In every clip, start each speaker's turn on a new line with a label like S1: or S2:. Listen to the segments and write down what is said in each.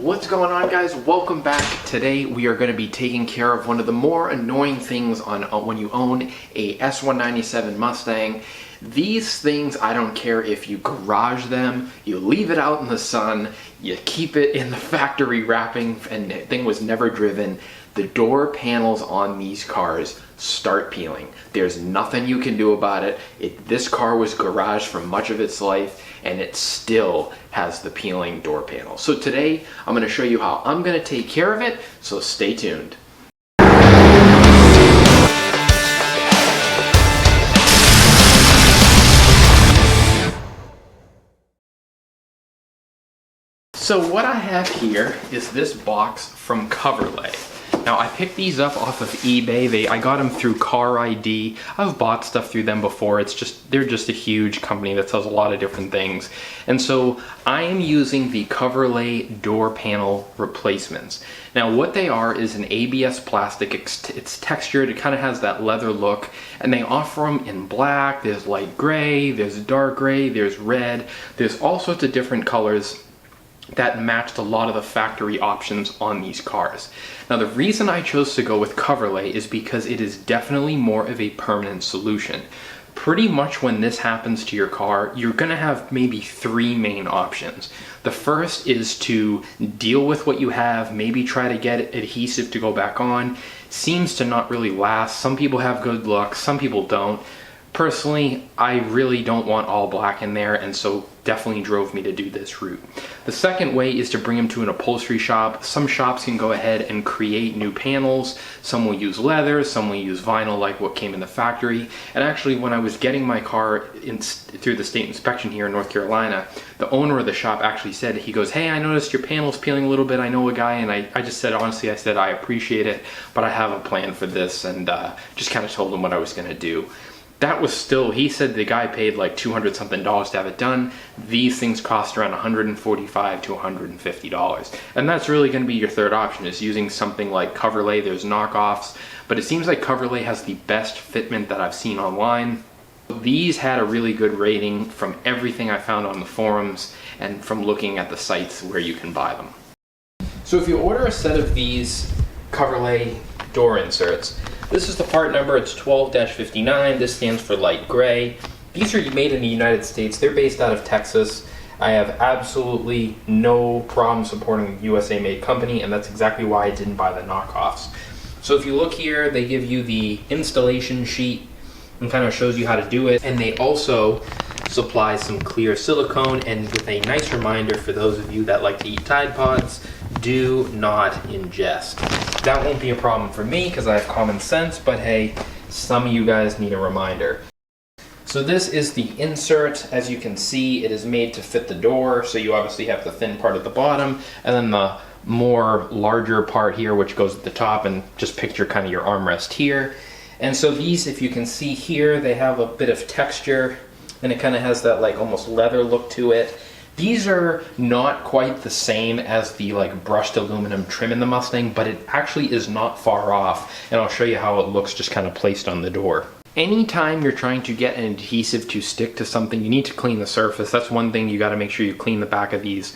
S1: What's going on, guys? Welcome back. Today we are going to be taking care of one of the more annoying things on when you own a S197 Mustang. These things, I don't care if you garage them, you leave it out in the sun, you keep it in the factory wrapping, and the thing was never driven. The door panels on these cars start peeling. There's nothing you can do about it. This car was garaged for much of its life, and it still has the peeling door panels. So today, I'm gonna show you how I'm gonna take care of it, so stay tuned. So what I have here is this box from Coverlay. Now I picked these up off of eBay. I got them through Car ID. I've bought stuff through them before. They're just a huge company that sells a lot of different things. And so I am using the Coverlay door panel replacements. Now what they are is an ABS plastic. It's textured. It kind of has that leather look, and they offer them in black. There's light gray. There's dark gray. There's red. There's all sorts of different colors that matched a lot of the factory options on these cars. Now the reason I chose to go with Coverlay is because it is definitely more of a permanent solution. Pretty much when this happens to your car, you're gonna have maybe three main options. The first is to deal with what you have, maybe try to get adhesive to go back on. Seems to not really last. Some people have good luck, some people don't. Personally, I really don't want all black in there, and so definitely drove me to do this route. The second way is to bring them to an upholstery shop. Some shops can go ahead and create new panels. Some will use leather, some will use vinyl like what came in the factory. And actually, when I was getting my car through the state inspection here in North Carolina, the owner of the shop actually said, he goes, "Hey, I noticed your panel's peeling a little bit. I know a guy," and I just said, honestly, I said, "I appreciate it, but I have a plan for this," and just kind of told him what I was gonna do. That was still, he said the guy paid like $200 something to have it done. These things cost around $145 to $150. And that's really gonna be your third option, is using something like Coverlay. There's knockoffs, but it seems like Coverlay has the best fitment that I've seen online. These had a really good rating from everything I found on the forums and from looking at the sites where you can buy them. So if you order a set of these Coverlay door inserts, this is the part number. It's 12-59. This stands for light gray. These are made in the United States. They're based out of Texas. I have absolutely no problem supporting a USA made company, and that's exactly why I didn't buy the knockoffs. So if you look here, they give you the installation sheet and kind of shows you how to do it. And they also supply some clear silicone, and with a nice reminder for those of you that like to eat Tide Pods, do not ingest. That won't be a problem for me because I have common sense, but hey, some of you guys need a reminder. So this is the insert. As you can see, it is made to fit the door, so you obviously have the thin part at the bottom, and then the more larger part here, which goes at the top, and just picture kind of your armrest here. And so these, if you can see here, they have a bit of texture, and it kind of has that like almost leather look to it. These are not quite the same as the like brushed aluminum trim in the Mustang, but it actually is not far off, and I'll show you how it looks just kind of placed on the door. Anytime you're trying to get an adhesive to stick to something, you need to clean the surface. That's one thing. You got to make sure you clean the back of these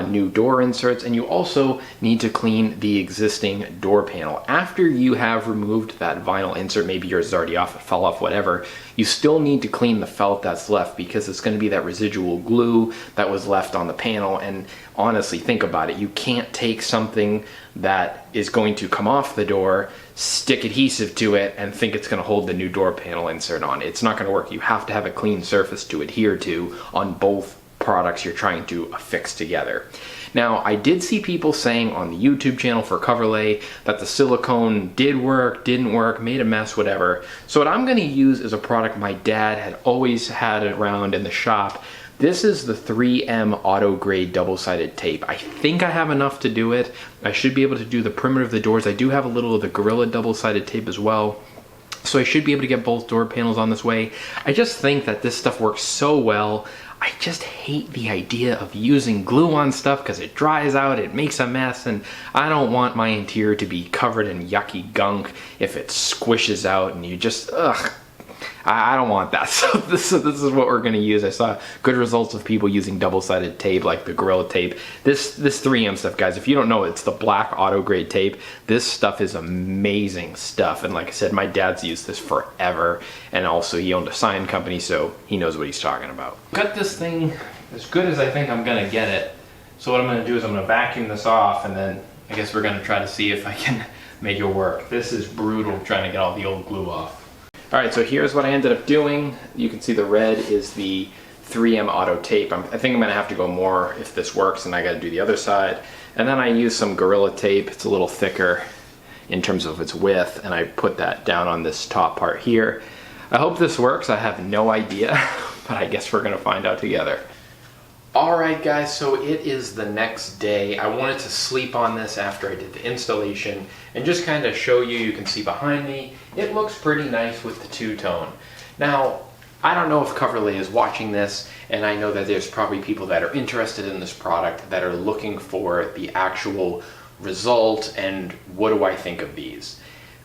S1: new door inserts, and you also need to clean the existing door panel. After you have removed that vinyl insert, maybe yours is already off, it fell off, whatever, you still need to clean the felt that's left, because it's going to be that residual glue that was left on the panel. And honestly, think about it. You can't take something that is going to come off the door, stick adhesive to it, and think it's going to hold the new door panel insert on. It's not going to work. You have to have a clean surface to adhere to on both products you're trying to affix together. Now, I did see people saying on the YouTube channel for Coverlay that the silicone did work, didn't work, made a mess, whatever. So what I'm going to use is a product my dad had always had around in the shop. This is the 3M auto grade double-sided tape. I think I have enough to do it. I should be able to do the perimeter of the doors. I do have a little of the Gorilla double-sided tape as well. So I should be able to get both door panels on this way. I just think that this stuff works so well. I just hate the idea of using glue on stuff because it dries out, it makes a mess, and I don't want my interior to be covered in yucky gunk if it squishes out and you just, ugh. I don't want that. So this is what we're gonna use. I saw good results of people using double-sided tape like the Gorilla Tape. This 3M stuff, guys, if you don't know, it's the black auto grade tape. This stuff is amazing stuff. And like I said, my dad's used this forever. And also he owned a sign company, so he knows what he's talking about. Got this thing as good as I think I'm gonna get it. So what I'm gonna do is I'm gonna vacuum this off, and then I guess we're gonna try to see if I can make it work. This is brutal trying to get all the old glue off. All right, so here's what I ended up doing. You can see the red is the 3M auto tape. I think I'm gonna have to go more if this works, and I gotta do the other side. And then I use some Gorilla Tape. It's a little thicker in terms of its width, and I put that down on this top part here. I hope this works. I have no idea, but I guess we're gonna find out together. All right, guys, so it is the next day. I wanted to sleep on this after I did the installation and just kind of show you. You can see behind me, it looks pretty nice with the two-tone. Now, I don't know if Coverlay is watching this, and I know that there's probably people that are interested in this product that are looking for the actual result and what do I think of these.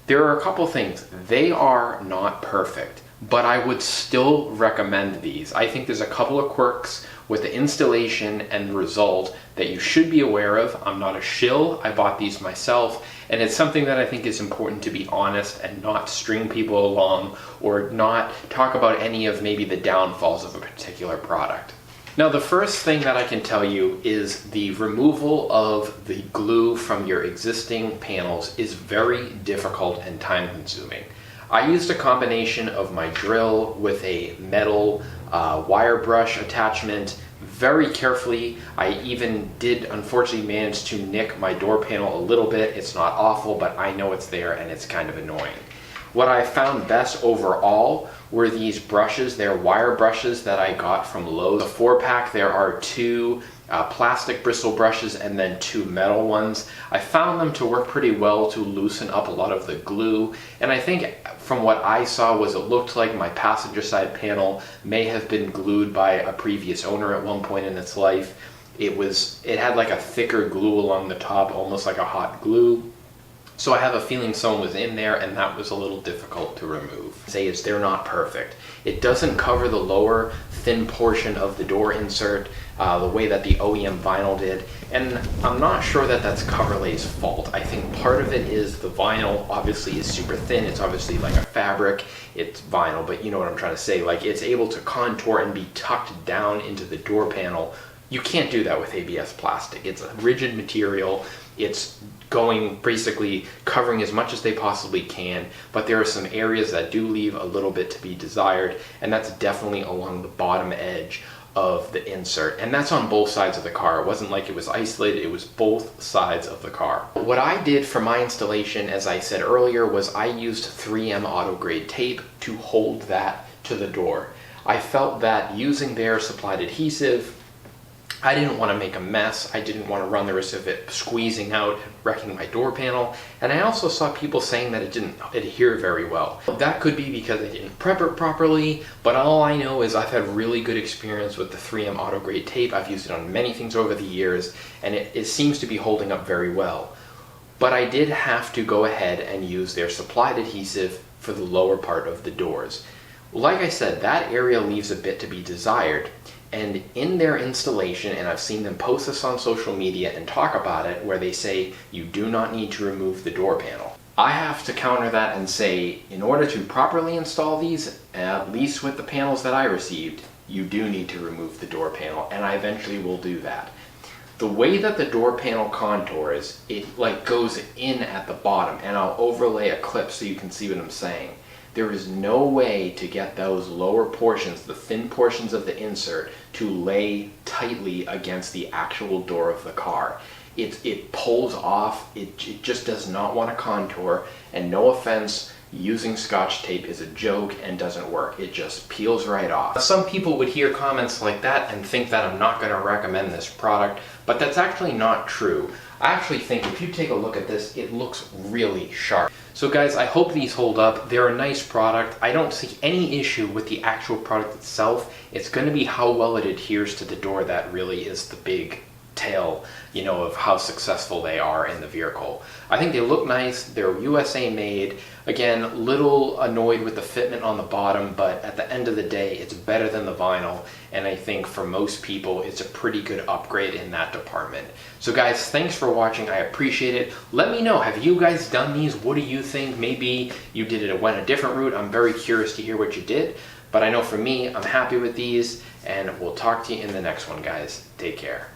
S1: There are a couple things. They are not perfect, but I would still recommend these. I think there's a couple of quirks with the installation and result that you should be aware of. I'm not a shill, I bought these myself, and it's something that I think is important to be honest and not string people along or not talk about any of maybe the downfalls of a particular product. Now, the first thing that I can tell you is the removal of the glue from your existing panels is very difficult and time consuming. I used a combination of my drill with a metal wire brush attachment very carefully. I even did unfortunately manage to nick my door panel a little bit. It's not awful, but I know it's there and it's kind of annoying. What I found best overall were these brushes. They're wire brushes that I got from Lowe's. The 4-pack, there are 2 plastic bristle brushes and then 2 metal ones. I found them to work pretty well to loosen up a lot of the glue, and I think from what I saw was it looked like my passenger side panel may have been glued by a previous owner at one point in its life. It had like a thicker glue along the top, almost like a hot glue. So I have a feeling someone was in there and that was a little difficult to remove. They're not perfect. It doesn't cover the lower thin portion of the door insert the way that the OEM vinyl did, and I'm not sure that that's Coverlay's fault. I think part of it is the vinyl obviously is super thin. It's obviously like a fabric, it's vinyl, but you know what I'm trying to say. Like, it's able to contour and be tucked down into the door panel. You can't do that with ABS plastic. It's a rigid material. It's going basically covering as much as they possibly can, but there are some areas that do leave a little bit to be desired, and that's definitely along the bottom edge of the insert, and that's on both sides of the car. It wasn't like it was isolated, it was both sides of the car. What I did for my installation, as I said earlier, was I used 3M auto grade tape to hold that to the door. I felt that using their supplied adhesive, I didn't want to make a mess. I didn't want to run the risk of it squeezing out and wrecking my door panel. And I also saw people saying that it didn't adhere very well. That could be because I didn't prep it properly, but all I know is I've had really good experience with the 3M auto grade tape. I've used it on many things over the years, and it seems to be holding up very well. But I did have to go ahead and use their supplied adhesive for the lower part of the doors. Like I said, that area leaves a bit to be desired. And in their installation, and I've seen them post this on social media and talk about it, where they say you do not need to remove the door panel. I have to counter that and say, in order to properly install these, at least with the panels that I received, you do need to remove the door panel, and I eventually will do that. The way that the door panel contours, it like goes in at the bottom, and I'll overlay a clip so you can see what I'm saying. There is no way to get those lower portions, the thin portions of the insert, to lay tightly against the actual door of the car. It pulls off, it just does not want to contour, and no offense, using Scotch tape is a joke and doesn't work. It just peels right off. Some people would hear comments like that and think that I'm not going to recommend this product, but that's actually not true. I actually think if you take a look at this, it looks really sharp. So guys, I hope these hold up. They're a nice product. I don't see any issue with the actual product itself. It's going to be how well it adheres to the door that really is the big tale, you know, of how successful they are in the vehicle. I think they look nice. They're USA made. Again, little annoyed with the fitment on the bottom, but at the end of the day, it's better than the vinyl. And I think for most people, it's a pretty good upgrade in that department. So guys, thanks for watching. I appreciate it. Let me know, have you guys done these? What do you think? Maybe you did it, went a different route. I'm very curious to hear what you did. But I know for me, I'm happy with these, and we'll talk to you in the next one, guys. Take care.